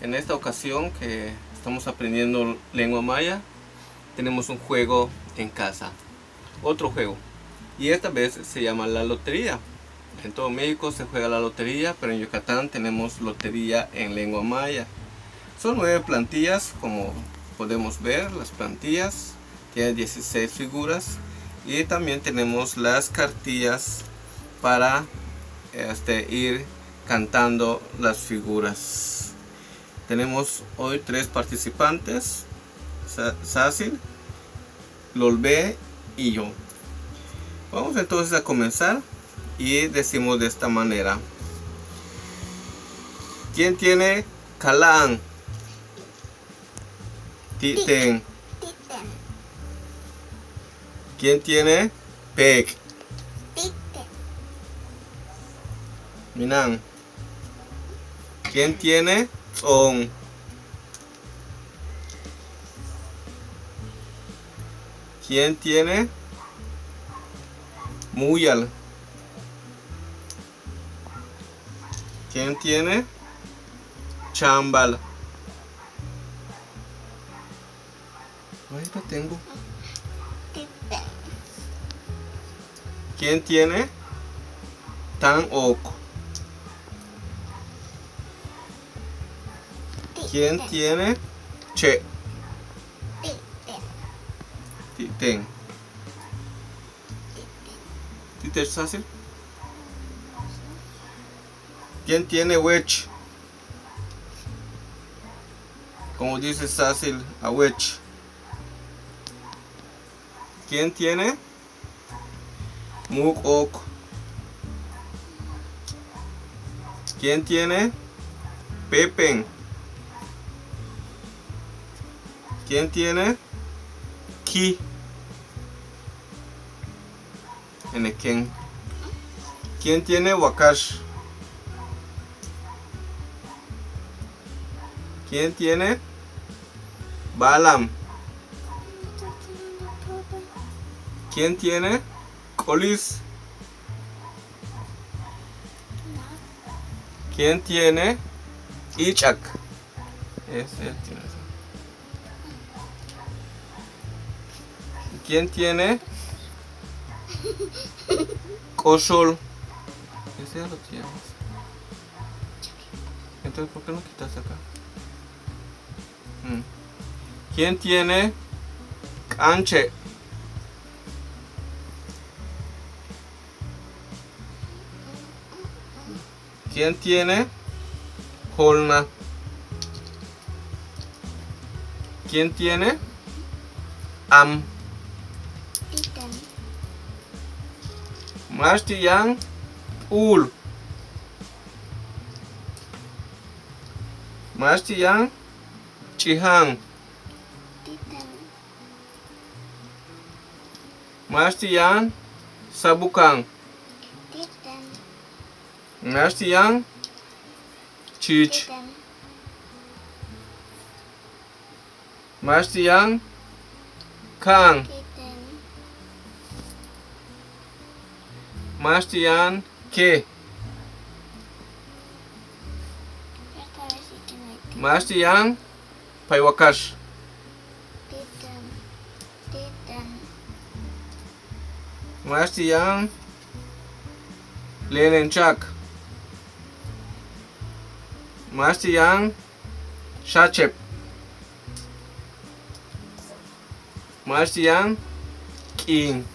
En esta ocasión que estamos aprendiendo lengua maya, tenemos un juego en casa, otro juego, y esta vez se llama la lotería. En todo México se juega la lotería, pero en Yucatán tenemos lotería en lengua maya. Son 9 plantillas, como podemos ver, las plantillas tienen 16 figuras, y también tenemos las cartillas para ir cantando las figuras. Tenemos hoy 3 participantes: Sacil, Lolbe y yo. Vamos entonces a comenzar y decimos de esta manera: ¿quién tiene Calaan? Titen. ¿Quién tiene Pek? Minang. ¿Quién tiene On? ¿Quién tiene Muyal? ¿Quién tiene Chambal? Ahí lo tengo. ¿Quién tiene Tan Ok? ¿Quién tiene Che? Titen. ¿Titen Sacil? ¿Quién tiene Wech? Como dice Sacil, a Wech. ¿Quién tiene Muk Ok? ¿Quién tiene Pepen? ¿Quién tiene Ki? Eneken. ¿Quién tiene Wakash? ¿Quién tiene Balam? ¿Quién tiene Colis? ¿Quién tiene Ichak? ¿Quién tiene Koshol? Ese ya lo tienes. Entonces, ¿por qué no quitas acá? ¿Quién tiene Canche? ¿Quién tiene Holna? ¿Quién tiene Am? Mastiyan Ul. Mastiyan Chihan. Mastiyan Sabukan. Mastiyan Chich. Mastiyan Kang. Mastiyan Ke. Mastiyan Paiwakash. Mastiyan Lenenchak. Mastiyan Shachep. Mastiyan King.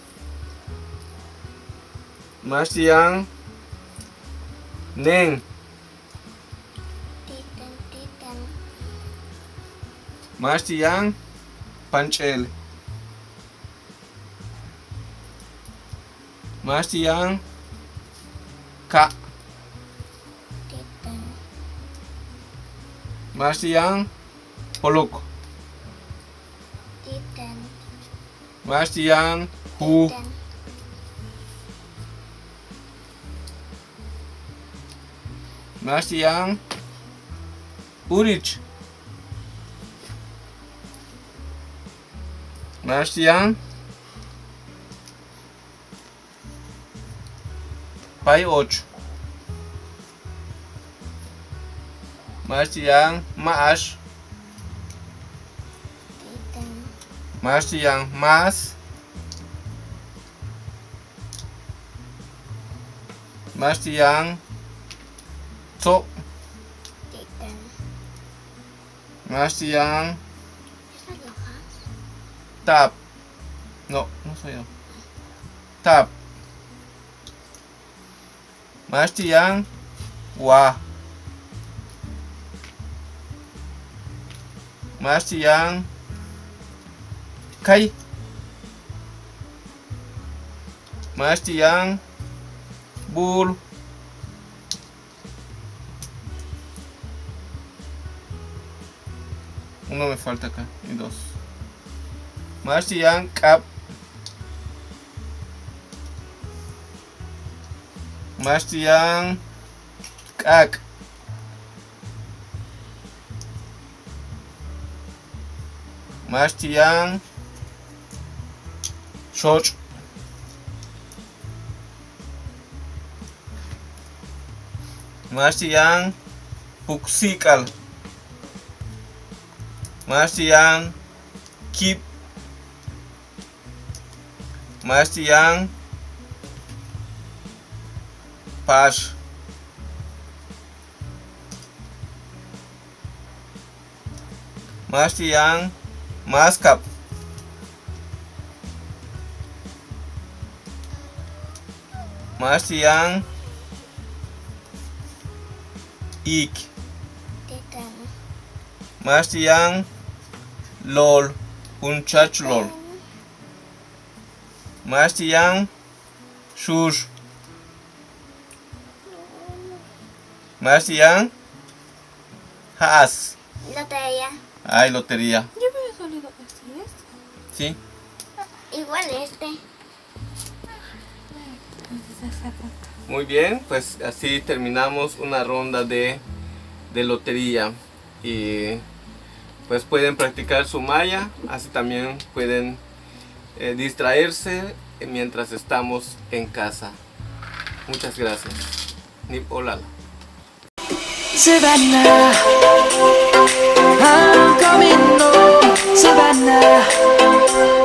Mastiyan Neng. Mastiyan Panchel. Mastiyan Ka. Mastiyan Poluk. Mastiyan Hu. Mastiyan Urich. Mastiyan Pai 8. Martian Mash. Martian Mas. Martian To. Martian Tap. No, no soy yo. Tap. Martian Wa. Martian Kai. Martian Bull. Uno me falta acá y dos. Martian Cap. Martian Kak. Martian Short. Martian Puksikal. Martian Keep. Martian Pash. Martian Maskap. Martian Ik. Martian LOL. Un muchacho LOL. Martian Shush. Martian Has. Lotería. Ay, lotería. Yo había salido así, este. Sí. Igual este. Entonces esa cuenta. Muy bien, pues así terminamos una ronda de lotería. Y pues pueden practicar su maya. Así también pueden distraerse mientras estamos en casa. Muchas gracias. Nip Olala. Savannah, I'm coming home, Savannah.